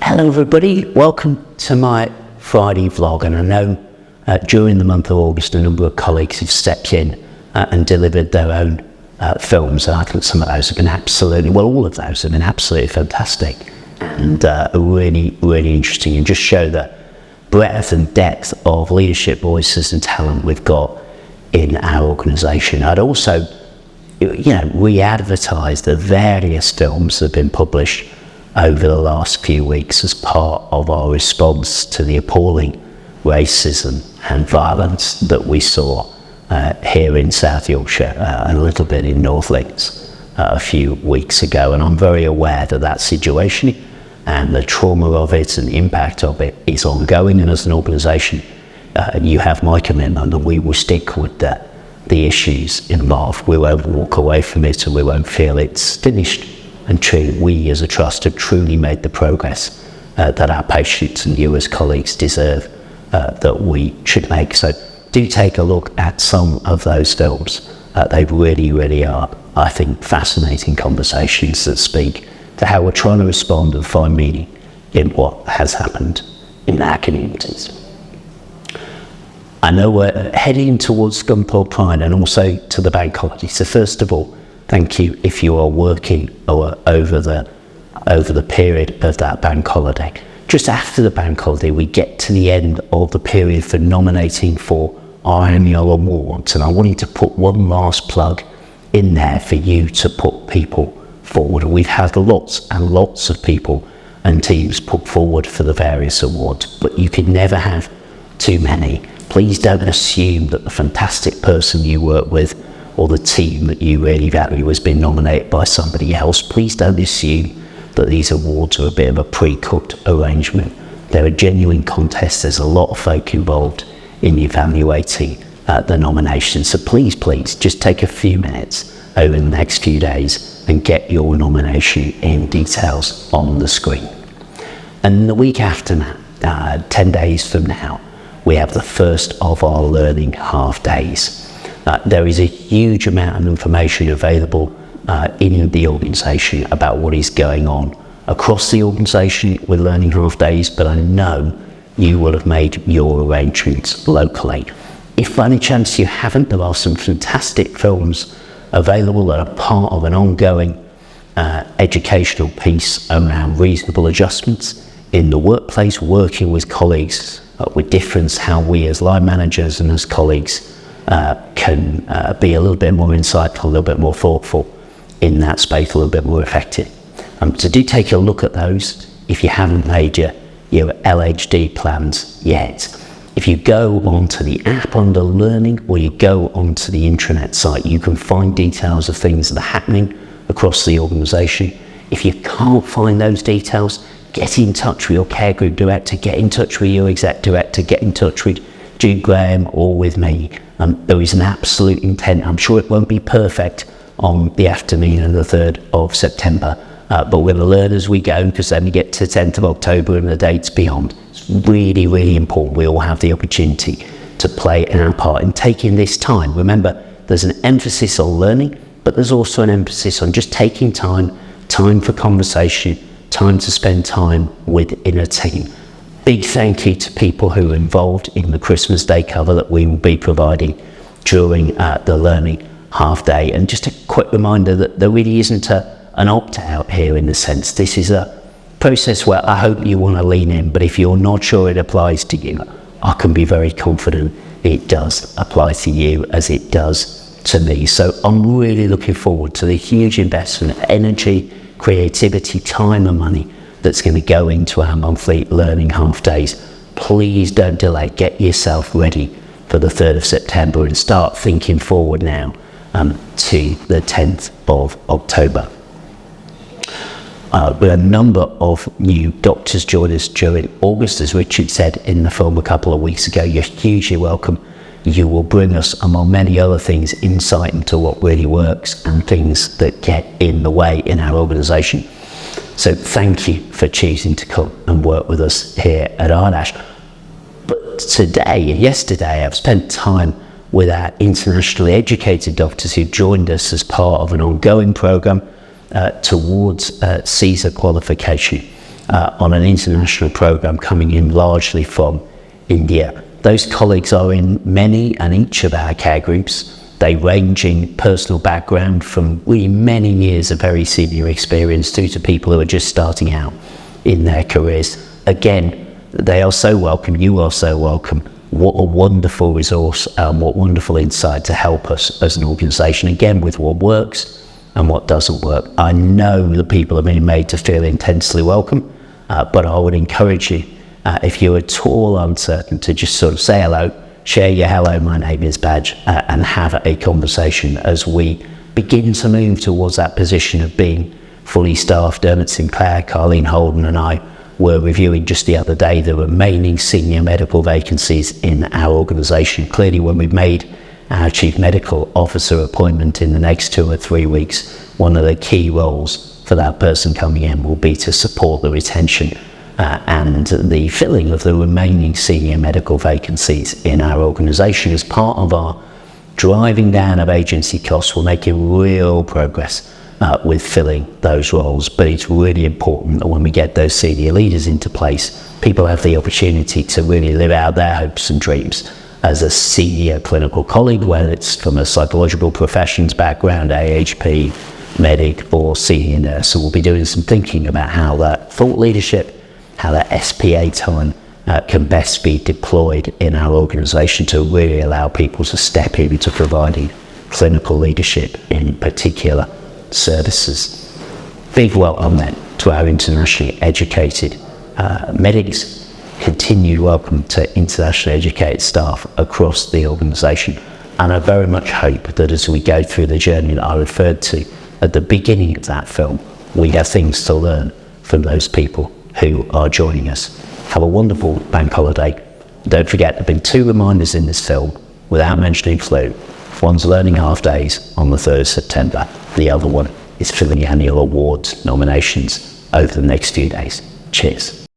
Hello everybody, welcome to my Friday vlog, and I know during the month of August a number of colleagues have stepped in and delivered their own films, and I think some of those have been all of those have been absolutely fantastic and really, really interesting, and just show the breadth and depth of leadership voices and talent we've got in our organisation. I'd also re-advertise the various films that have been published over the last few weeks as part of our response to the appalling racism and violence that we saw here in South Yorkshire and a little bit in North Lincs a few weeks ago. And I'm very aware that situation and the trauma of it and the impact of it is ongoing, and as an organisation you have my commitment that we will stick with the issues involved. We won't walk away from it, and we won't feel it's finished until we as a trust have truly made the progress that our patients and you as colleagues deserve that we should make. So do take a look at some of those films. They really, really are, I think, fascinating conversations that speak to how we're trying to respond and find meaning in what has happened in our communities. I know we're heading towards Scunthorpe Pride and also to the bank holiday. So first of all, thank you if you are working over the period of that bank holiday. Just after the bank holiday, we get to the end of the period for nominating for our annual awards, and I wanted to put one last plug in there for you to put people forward. We've had lots and lots of people and teams put forward for the various awards, but you can never have too many. Please don't assume that the fantastic person you work with or the team that you really value has been nominated by somebody else. Please don't assume that these awards are a bit of a pre-cooked arrangement. They're a genuine contest. There's a lot of folk involved in evaluating the nominations. So please, just take a few minutes over the next few days and get your nomination in, details on the screen. And the week after that, 10 days from now, we have the first of our learning half days. There is a huge amount of information available in the organisation about what is going on across the organisation with learning half days, but I know you will have made your arrangements locally. If by any chance you haven't, there are some fantastic films available that are part of an ongoing educational piece around reasonable adjustments in the workplace, working with colleagues with difference, how we as line managers and as colleagues can be a little bit more insightful, a little bit more thoughtful in that space, a little bit more effective. So do take a look at those if you haven't made your LHD plans yet. If you go onto the app under learning, or you go onto the intranet site, you can find details of things that are happening across the organisation. If you can't find those details, get in touch with your care group director, get in touch with your exec director, get in touch with Jude Graham or with me. There is an absolute intent. I'm sure it won't be perfect on the afternoon of the 3rd of September, but we're going to learn as we go, because then we get to 10th of October and the dates beyond. It's really, really important we all have the opportunity to play our part in taking this time. Remember, there's an emphasis on learning, but there's also an emphasis on just taking time for conversation, time to spend time within a team. Big thank you to people who are involved in the Christmas Day cover that we will be providing during the learning half day. And just a quick reminder that there really isn't an opt-out here, in the sense this is a process where I hope you want to lean in, but if you're not sure it applies to you, I can be very confident it does apply to you as it does to me. So I'm really looking forward to the huge investment of energy, creativity, time and money that's going to go into our monthly learning half days. Please don't delay. Get yourself ready for the 3rd of September and start thinking forward now to the 10th of October. With a number of new doctors join us during August, as Richard said in the film a couple of weeks ago. You're hugely welcome. You will bring us, among many other things, insight into what really works and things that get in the way in our organisation. So thank you for choosing to come and work with us here at Ardash. But yesterday, I've spent time with our internationally educated doctors who joined us as part of an ongoing programme towards CSER qualification. on an international programme coming in largely from India. Those colleagues are in many and each of our care groups. They range in personal background from really many years of very senior experience through to people who are just starting out in their careers. Again, they are so welcome, you are so welcome. What a wonderful resource, what wonderful insight to help us as an organisation, again, with what works and what doesn't work. I know that people have been made to feel intensely welcome, but I would encourage you, if you're at all uncertain, to just sort of say hello, share your hello, my name is badge, and have a conversation as we begin to move towards that position of being fully staffed. Dermot Sinclair, Carleen Holden and I were reviewing just the other day the remaining senior medical vacancies in our organisation. Clearly, when we've made our Chief Medical Officer appointment in the next 2 or 3 weeks, one of the key roles for that person coming in will be to support the retention and the filling of the remaining senior medical vacancies in our organisation. As part of our driving down of agency costs, we're making real progress with filling those roles, but it's really important that when we get those senior leaders into place, people have the opportunity to really live out their hopes and dreams as a senior clinical colleague, whether it's from a psychological professions background, AHP, medic, or senior nurse. So we'll be doing some thinking about how that thought leadership, how that SPA time can best be deployed in our organisation to really allow people to step into providing clinical leadership in particular services. Big welcome then to our internationally educated medics. Continued welcome to internationally educated staff across the organisation. And I very much hope that as we go through the journey that I referred to at the beginning of that film, we have things to learn from those people who are joining us. Have a wonderful bank holiday. Don't forget, there have been 2 reminders in this film without mentioning flu. One's learning half days on the 3rd of September. The other one is for the annual awards nominations over the next few days. Cheers.